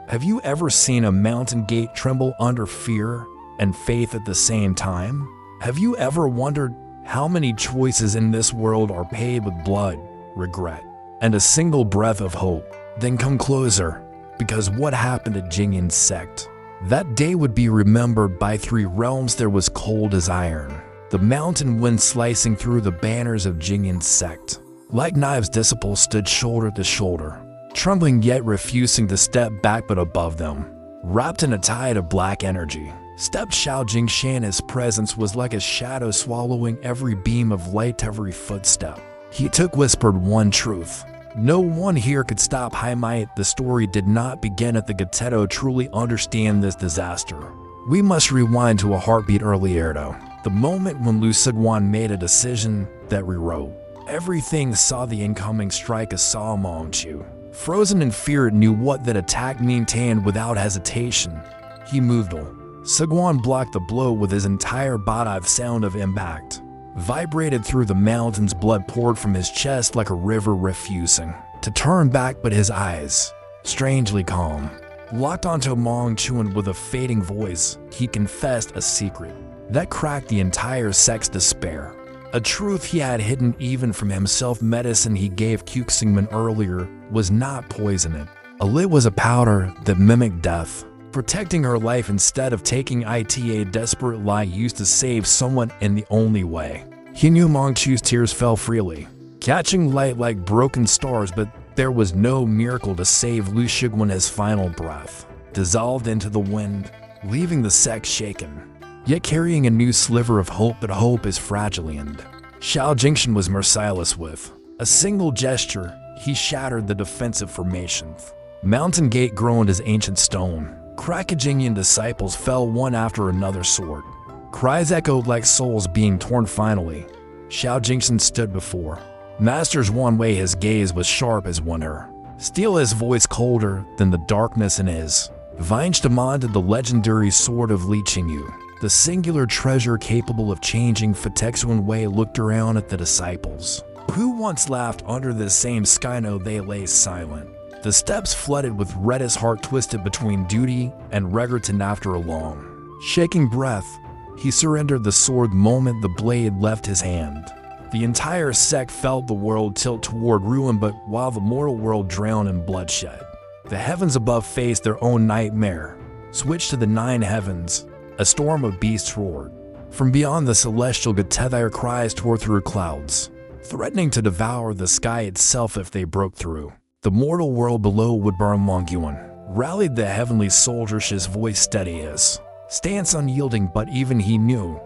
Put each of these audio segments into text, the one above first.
Have you ever seen a mountain gate tremble under fear and faith at the same time? Have you ever wondered how many choices in this world are paid with blood, regret, and a single breath of hope? Then come closer, because what happened at Jiang's sect? That day would be remembered by three realms that was cold as iron. The mountain wind slicing through the banners of Jiang's sect. Like knives, disciples stood shoulder to shoulder, trembling yet refusing to step back but above them. Wrapped in a tide of black energy, stepped Xiao Xian. His presence was like a shadow swallowing every beam of light, every footstep. He whispered one truth. No one here could stop Hai Might. The story did not begin at the gate to truly understand this disaster. We must rewind to a heartbeat earlier though. The moment when Lu Sigwan made a decision that rewrote everything. Saw the incoming strike as saw Mongchu. Frozen in fear, it knew what that attack maintained without hesitation. He moved on. Sigwan blocked the blow with his entire body. The sound of impact vibrated through the mountains. Blood poured from his chest like a river, refusing to turn back, but his eyes, strangely calm, locked onto Mongchu. And with a fading voice, he confessed a secret that cracked the entire sect's despair. A truth he had hidden even from himself. Medicine he gave Qixingman earlier was not poison. It was a powder that mimicked death, protecting her life instead of taking it. A desperate lie used to save someone in the only way. He knew Mongchu's tears fell freely, catching light like broken stars, but there was no miracle to save Lu Shiguan. His final breath dissolved into the wind, leaving the sect shaken, yet carrying a new sliver of hope. But hope is fragile, and Xiao Jingshan was merciless. With a single gesture, he shattered the defensive formations. Mountain Gate groaned as ancient stone. Krakajingian disciples fell one after another. Sword cries echoed like souls being torn. Finally, Xiao Jingshan stood before Master's one way. His gaze was sharp as winter steel, his voice colder than the darkness in his veins. Demanded the legendary sword of Li Qingyu, the singular treasure capable of changing Fatexuan Wei. Looked around at the disciples who once laughed under the same sky. No, they lay silent. The steps flooded with red. His heart twisted between duty and regret, and after a long, shaking breath, he surrendered the sword. The moment the blade left his hand, the entire sect felt the world tilt toward ruin. But while the mortal world drowned in bloodshed, the heavens above faced their own nightmare. Switched to the 9 heavens, a storm of beasts roared. From beyond the celestial gate, their cries tore through clouds, threatening to devour the sky itself if they broke through. The mortal world below would burn. Mongguan rallied the heavenly soldiers, his voice steady, his stance unyielding, but even he knew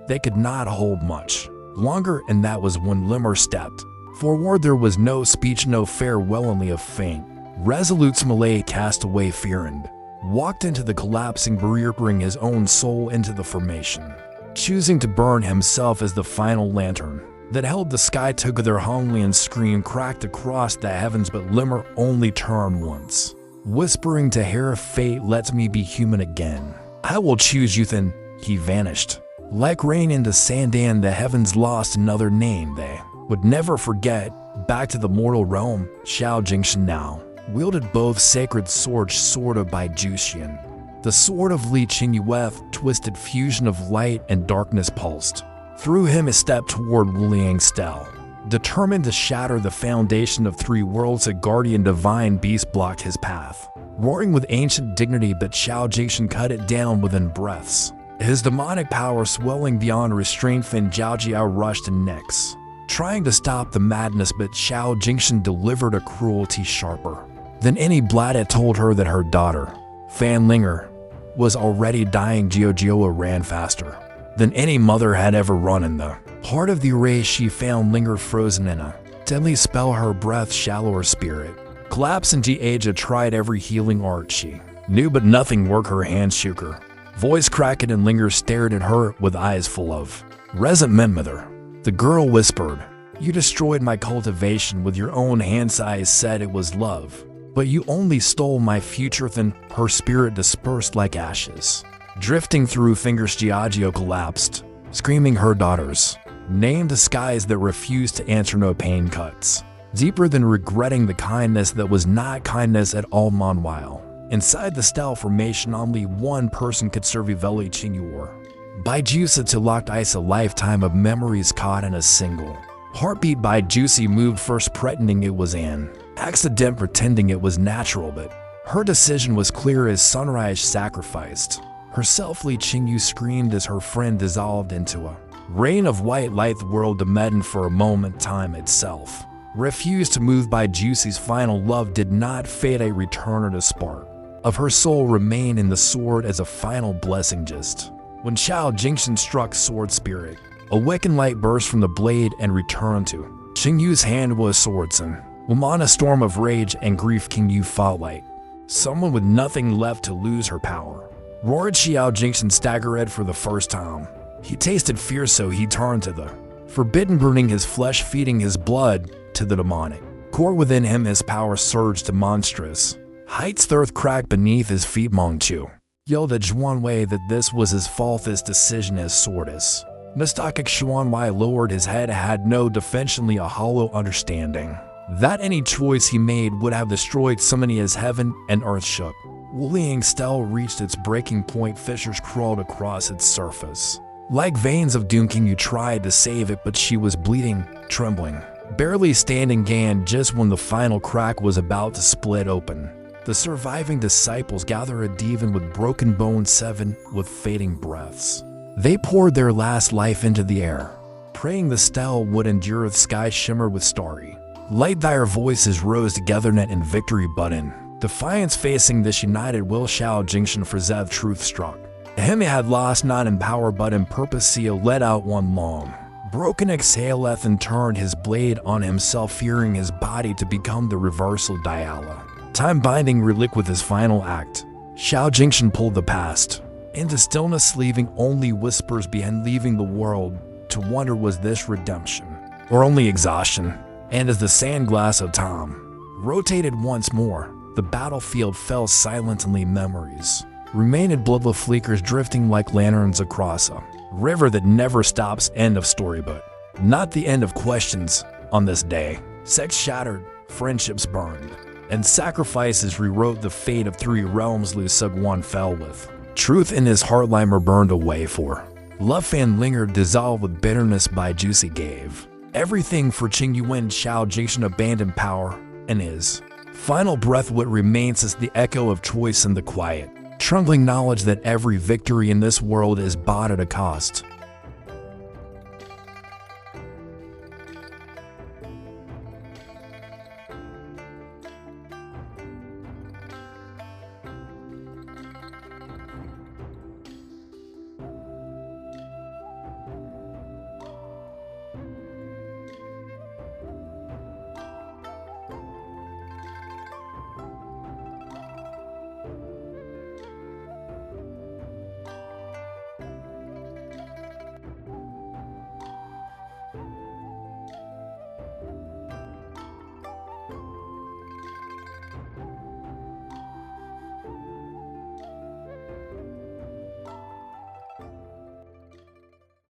they could not hold much longer. And that was when Limmer stepped forward. There was no speech, no farewell, only a faint, resolute smile. Cast away fear and walked into the collapsing barrier, bring his own soul into the formation, choosing to burn himself as the final lantern that held the sky. Took their Honglian scream cracked across the heavens, but Limmer only turned once, whispering to Hera, fate lets me be human again. I will choose you. Then he vanished like rain into Sandan. The heavens lost another name they would never forget. Back to the mortal realm, Xiao Jingshan now wielded both sacred swords. Sword of Bai Juxian, the sword of Li Qingyu, twisted fusion of light and darkness pulsed through him. A step toward Wuliang's stele, determined to shatter the foundation of 3 worlds. A guardian divine beast blocked his path, roaring with ancient dignity, but Xiao Jingshan cut it down within breaths. His demonic power swelling beyond restraint. Fin Jiaojiao rushed in next, trying to stop the madness, but Xiao Jingshan delivered a cruelty sharper than any blade. It told her that her daughter, Fan Linger, was already dying. Jiaojioa ran faster than any mother had ever run. In the heart of the array, she found Linger frozen in a deadly spell. Her breath shallow, her spirit collapsed. And Jiaja tried every healing art she knew, but nothing worked. Her hands shook, her voice cracked, and Linger stared at her with eyes full of resentment. Mother, the girl whispered, you destroyed my cultivation with your own hands. I said it was love, but you only stole my future. Then her spirit dispersed like ashes, drifting through fingers. Jiagio collapsed, screaming her daughters named skies that refused to answer no pain cuts. Deeper than regretting the kindness that was not kindness at all. Meanwhile, inside the stele formation, only one person could survive Qingyur. By Juicy to locked ice, a lifetime of memories caught in a single heartbeat. By Juicy moved first, pretending it was an accident, pretending it was natural, but her decision was clear as sunrise. Sacrificed herself, Li Qingyu screamed as her friend dissolved into a rain of white light. The world demanded for a moment. Time itself refused to move. By Juicy's final love did not fade. A return, or the spark of her soul remained in the sword as a final blessing. Just when Xiao Jingshan struck sword spirit, a awakened light burst from the blade and returned to Qingyu's hand. Was swordson. Among a storm of rage and grief, Qingyu fought like someone with nothing left to lose. Her power roared. Xiao Jingshan staggered for the first time. He tasted fear, so he turned to the forbidden, burning his flesh, feeding his blood to the demonic core within him. His power surged to monstrous heights. The earth cracked beneath his feet. Meng Chu yelled at Xuanwei that this was his fault. This decision, as swordess Mystic Xuanwei lowered his head, had no defense, only a hollow understanding that any choice he made would have destroyed somebody as heaven and earth shook. Wuliang's stele reached its breaking point. Fissures crawled across its surface like veins of doom. Qingyu tried to save it, but she was bleeding, trembling, barely standing. Gan, just when the final crack was about to split open, the surviving disciples gathered a divan with broken bones. 7 with fading breaths, they poured their last life into the air, praying the stele would endure. The sky shimmered with starry light. Their voices rose together in victory, but in defiance, facing this united will. Xiao Jingshan for Zev truth struck him. He had lost not in power but in purpose. He let out one long broken exhale and turned his blade on himself, fearing his body to become the reversal Diala, time-binding relic. With his final act, Xiao Jingshan pulled the past into stillness, leaving only whispers behind, leaving the world to wonder, was this redemption or only exhaustion? And as the sand glass of time rotated once more, the battlefield fell silently. Memories remained, bloodless flickers drifting like lanterns across a river that never stops. End of story, but not the end of questions. On this day, sex shattered, friendships burned, and sacrifices rewrote the fate of 3 realms. Lu Sugwan fell with truth in his heart. Limer burned away for love, fan lingered, dissolved with bitterness. By Juicy gave everything for Qingyu when Xiao Jingshan abandoned power, and his final breath what remains is the echo of choice and the quiet, trembling knowledge that every victory in this world is bought at a cost.